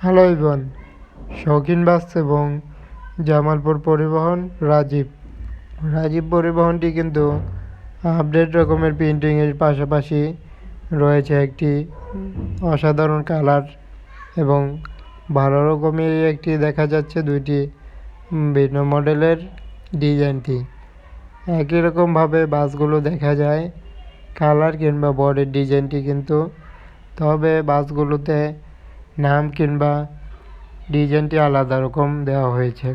Hello everyone, শৌখিন বাস এবং জামালপুর পরিবহন রাজীব পরিবহনটি কিন্তু আপডেট রকমের প্রিন্টিংয়ের পাশাপাশি রয়েছে একটি অসাধারণ কালার এবং ভালো রকমের একটি দেখা যাচ্ছে দুইটি ভিন্ন মডেলের ডিজাইনটি। একই রকমভাবে বাসগুলো দেখা যায়, কালার কিংবা বডির ডিজাইনটি কিন্তু, তবে বাসগুলোতে নাম কিংবা ডিজাইনটি আলাদা রকম দেওয়া হয়েছে।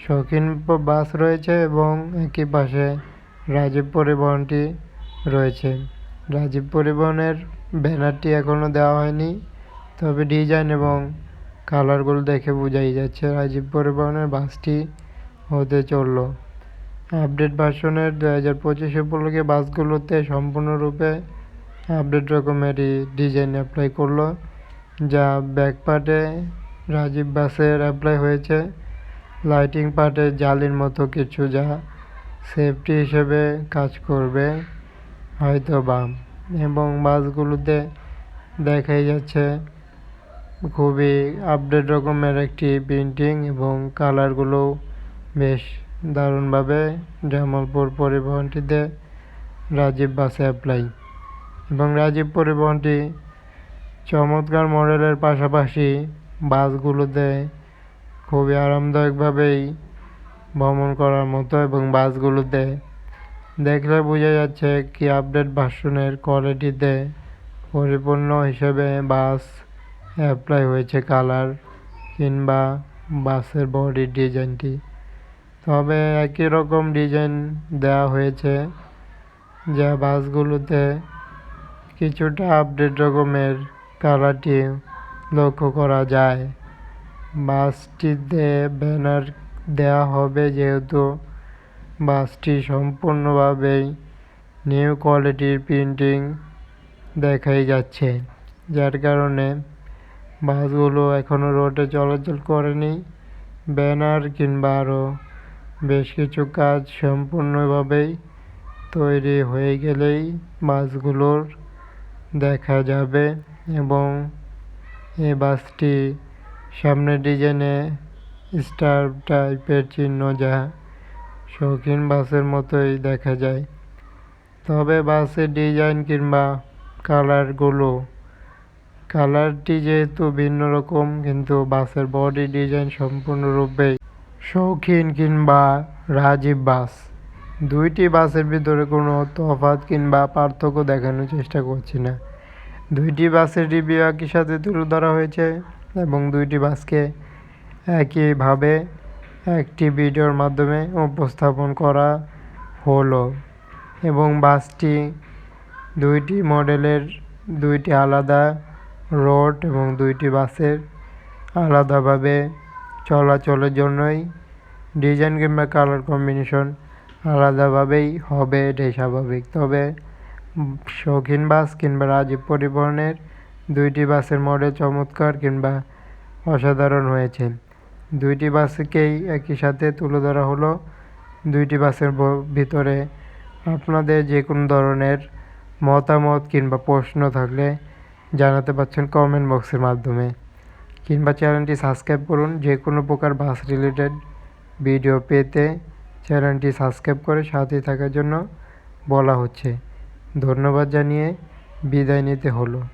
শৌখিন বাস রয়েছে এবং একই পাশে রাজীব পরিবহনটি রয়েছে। রাজীব পরিবহনের ব্যানারটি এখনও দেওয়া হয়নি, তবে ডিজাইন এবং কালারগুলো দেখে বোঝাই যাচ্ছে রাজীব পরিবহনের বাসটি হতে চলল। আপডেট ভার্সনের 2025 উপলক্ষে বাসগুলোতে সম্পূর্ণরূপে আপডেট রকমেরই ডিজাইন অ্যাপ্লাই করলো, যা ব্যাক পার্টে রাজীব বাসের অ্যাপ্লাই হয়েছে, লাইটিং পার্টে জালির মতো কিছু, যা সেফটি হিসেবে কাজ করবে হয়তো বা। এবং বাসগুলোতে দেখাই যাচ্ছে খুবই আপডেট রকমের একটি প্রিন্টিং এবং কালারগুলো বেশ দারুণভাবে জামালপুর পরিবহনটিতে রাজীব বাসে অ্যাপ্লাই। এবং রাজীব পরিবহনটি চমৎকার মডেলের পাশাপাশি বাসগুলোতে খুবই আরামদায়কভাবেই ভ্রমণ করার মতো, এবং বাসগুলোতে দেখলে বোঝা যাচ্ছে কি আপডেট ভার্সনের কোয়ালিটিতে পরিপূর্ণ হিসেবে বাস অ্যাপ্লাই হয়েছে কালার কিংবা বাসের বডির ডিজাইনটি। তবে একই রকম ডিজাইন দেওয়া হয়েছে, যা বাসগুলোতে কিছুটা আপডেট রকমের কালারটি লক্ষ্য করা যায়। বাসটিতে ব্যানার দেওয়া হবে যেহেতু বাসটি সম্পূর্ণভাবেই নিউ কোয়ালিটির প্রিন্টিং দেখাই যাচ্ছে, যার কারণে বাসগুলো এখনও রোডে চলাচল করেনি। ব্যানার কিংবা আরও বেশ কিছু কাজ সম্পূর্ণভাবেই তৈরি হয়ে গেলেই বাসগুলোর দেখা যাবে। এবং এই বাসটি সামনের ডিজাইনে স্টার টাইপের চিহ্ন, যা শৌখিন বাসের মতোই দেখা যায়। তবে বাসের ডিজাইন কিংবা কালারটি যেহেতু ভিন্ন রকম, কিন্তু বাসের বডি ডিজাইন সম্পূর্ণরূপে শৌখিন কিংবা রাজীব বাস। দুইটি বাসের ভিতরে কোনো তফাৎ কিংবা পার্থক্য দেখানোর চেষ্টা করছি না। দুইটি বাসের রিভিউ একই সাথে তুলে ধরা হয়েছে এবং দুইটি বাসকে একইভাবে একটি ভিডিওর মাধ্যমে উপস্থাপন করা হলো। এবং বাসটি দুইটি মডেলের দুইটি আলাদা রোড এবং দুইটি বাসের আলাদাভাবে চলাচলের জন্যই ডিজাইন কিংবা কালার কম্বিনেশন আলাদাভাবেই হবে, এটাই স্বাভাবিক। তবে শৌখিন বাস কিংবা রাজীব পরিবহনের দুইটি বাসের মডেল চমৎকার কিংবা অসাধারণ হয়েছে। দুইটি বাসকেই একই সাথে তুলে ধরা হলো। দুইটি বাসের ভিতরে আপনাদের যে কোনো ধরনের মতামত কিংবা প্রশ্ন থাকলে জানাতে পারছেন কমেন্ট বক্সের মাধ্যমে, কিংবা চ্যানেলটি সাবস্ক্রাইব করুন। যে কোনো প্রকার বাস রিলেটেড ভিডিও পেতে চ্যানেলটি সাবস্ক্রাইব করে সাথে থাকার জন্য বলা হচ্ছে। ধন্যবাদ জানিয়ে বিদায় নিতে হলো।